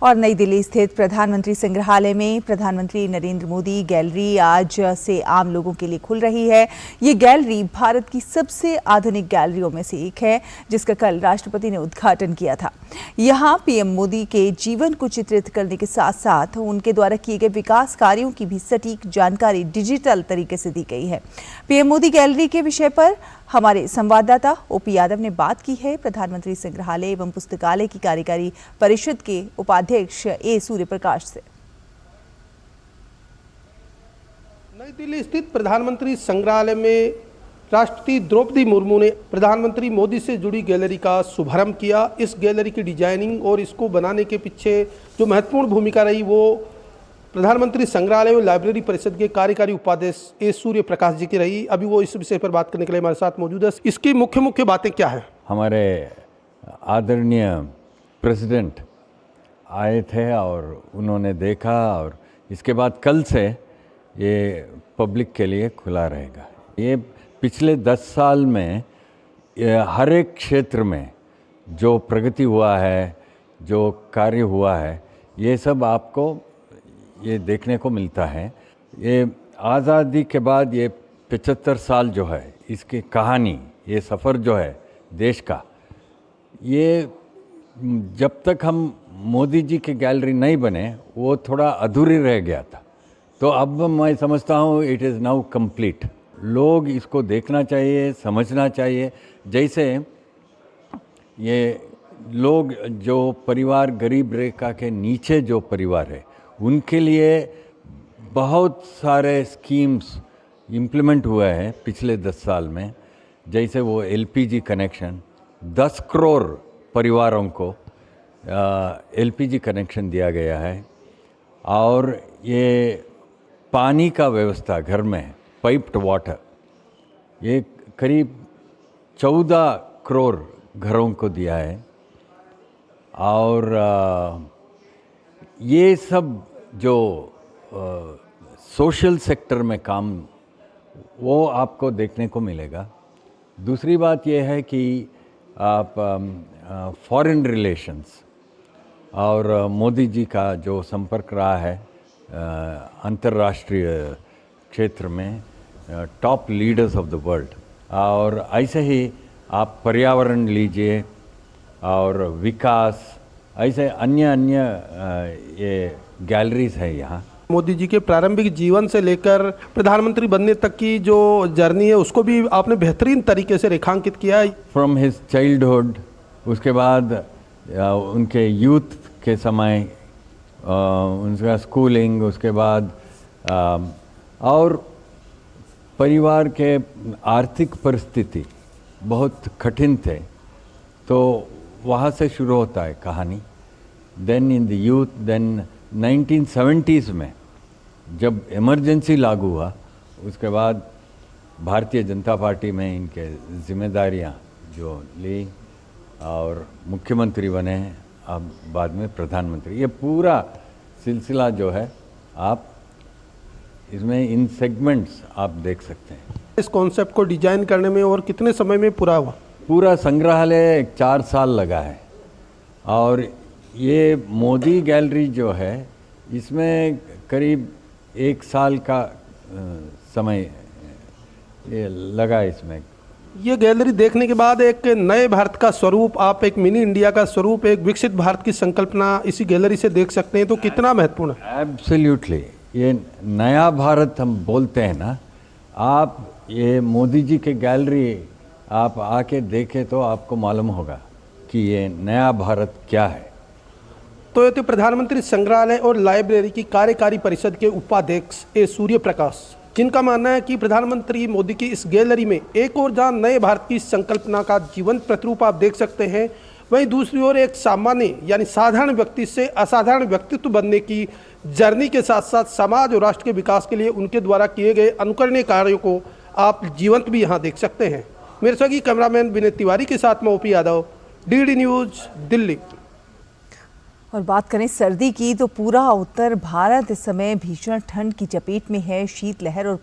और नई दिल्ली स्थित प्रधानमंत्री संग्रहालय में प्रधानमंत्री नरेंद्र मोदी गैलरी आज से आम लोगों के लिए खुल रही है। ये गैलरी भारत की सबसे आधुनिक गैलरियों में से एक है, जिसका कल राष्ट्रपति ने उद्घाटन किया था। यहाँ पीएम मोदी के जीवन को चित्रित करने के साथ साथ उनके द्वारा किए गए विकास कार्यों की भी सटीक जानकारी डिजिटल तरीके से दी गई है। पीएम मोदी गैलरी के विषय पर हमारे संवाददाता ओपी यादव ने बात की है प्रधानमंत्री संग्रहालय एवं पुस्तकालय की कार्यकारी परिषद के उपाध्यक्ष ए सूर्यप्रकाश से। नई दिल्ली स्थित प्रधानमंत्री संग्रहालय में राष्ट्रपति द्रौपदी मुर्मू ने प्रधानमंत्री मोदी से जुड़ी गैलरी का शुभारंभ किया। इस गैलरी की डिजाइनिंग और इसको बनाने के पीछे जो महत्वपूर्ण भूमिका रही वो प्रधानमंत्री संग्रहालय और लाइब्रेरी परिषद के कार्यकारी उपाध्यक्ष ए सूर्यप्रकाश जी की रही। अभी वो इस विषय पर बात करने के लिए हमारे साथ मौजूद है। इसकी मुख्य बातें क्या है? हमारे आदरणीय प्रेसिडेंट आए थे और उन्होंने देखा और इसके बाद कल से ये पब्लिक के लिए खुला रहेगा। ये पिछले 10 साल में हर एक क्षेत्र में जो प्रगति हुआ है, जो कार्य हुआ है, ये सब आपको ये देखने को मिलता है। ये आज़ादी के बाद ये 75 साल जो है इसकी कहानी, ये सफ़र जो है देश का, ये जब तक हम मोदी जी की गैलरी नहीं बने वो थोड़ा अधूरी रह गया था। तो अब मैं समझता हूँ इट इज़ नाउ कंप्लीट। लोग इसको देखना चाहिए, समझना चाहिए। जैसे ये लोग जो परिवार गरीब रेखा के नीचे जो परिवार है उनके लिए बहुत सारे स्कीम्स इम्प्लीमेंट हुए हैं पिछले 10 साल में। जैसे वो एलपीजी कनेक्शन, 10 करोड़ परिवारों को एलपीजी कनेक्शन दिया गया है। और ये पानी का व्यवस्था घर में, पाइप्ड वाटर, ये करीब 14 करोड़ घरों को दिया है। और ये सब जो सोशल सेक्टर में काम, वो आपको देखने को मिलेगा। दूसरी बात ये है कि आप फॉरेन रिलेशंस और मोदी जी का जो संपर्क रहा है अंतर्राष्ट्रीय क्षेत्र में, top leaders of the world. और ऐसे ही आप पर्यावरण लीजिए और विकास, ऐसे अन्य ये गैलरीज है यहाँ। मोदी जी के प्रारंभिक जीवन से लेकर प्रधानमंत्री बनने तक की जो जर्नी है उसको भी आपने बेहतरीन तरीके से रेखांकित किया है। फ्रॉम हिज चाइल्डहुड, उसके बाद उनके यूथ के समय, उनका स्कूलिंग, उसके बाद और परिवार के आर्थिक परिस्थिति बहुत कठिन थे, तो वहाँ से शुरू होता है कहानी। Then in the youth, then 1970s में जब इमरजेंसी लागू हुआ, उसके बाद भारतीय जनता पार्टी में इनके जिम्मेदारियाँ जो ली और मुख्यमंत्री बने, अब बाद में प्रधानमंत्री। ये पूरा सिलसिला जो है आप इसमें इन सेगमेंट्स आप देख सकते हैं। इस कॉन्सेप्ट को डिजाइन करने में और कितने समय में पूरा हुआ? पूरा संग्रहालय 4 साल लगा है। और ये मोदी गैलरी जो है इसमें करीब 1 साल का समय ये लगा इसमें। ये गैलरी देखने के बाद एक नए भारत का स्वरूप, आप एक मिनी इंडिया का स्वरूप, एक विकसित भारत की संकल्पना इसी गैलरी से देख सकते हैं। तो कितना महत्वपूर्ण है? एब्सोल्युटली। ये नया भारत हम बोलते हैं ना, आप ये मोदी जी के गैलरी आप आके देखें तो आपको मालूम होगा कि ये नया भारत क्या है। तो ये थे प्रधानमंत्री संग्रहालय और लाइब्रेरी की कार्यकारी परिषद के उपाध्यक्ष ए सूर्यप्रकाश, जिनका मानना है कि प्रधानमंत्री मोदी की इस गैलरी में एक और जहां नए भारत की संकल्पना का जीवंत प्रतिरूप आप देख सकते हैं, वहीं दूसरी ओर एक सामान्य यानी साधारण व्यक्ति से असाधारण व्यक्तित्व बनने की जर्नी के साथ साथ समाज और राष्ट्र के विकास के लिए उनके द्वारा किए गए अनुकरणीय कार्यों को आप जीवंत भी यहाँ देख सकते हैं। मेरे सहयोगी कैमरामैन विनय तिवारी के साथ मैं OP Yadav, DD news, Delhi. और बात करें सर्दी की, तो पूरा उत्तर भारत इस समय भीषण ठंड की चपेट में है। शीतलहर और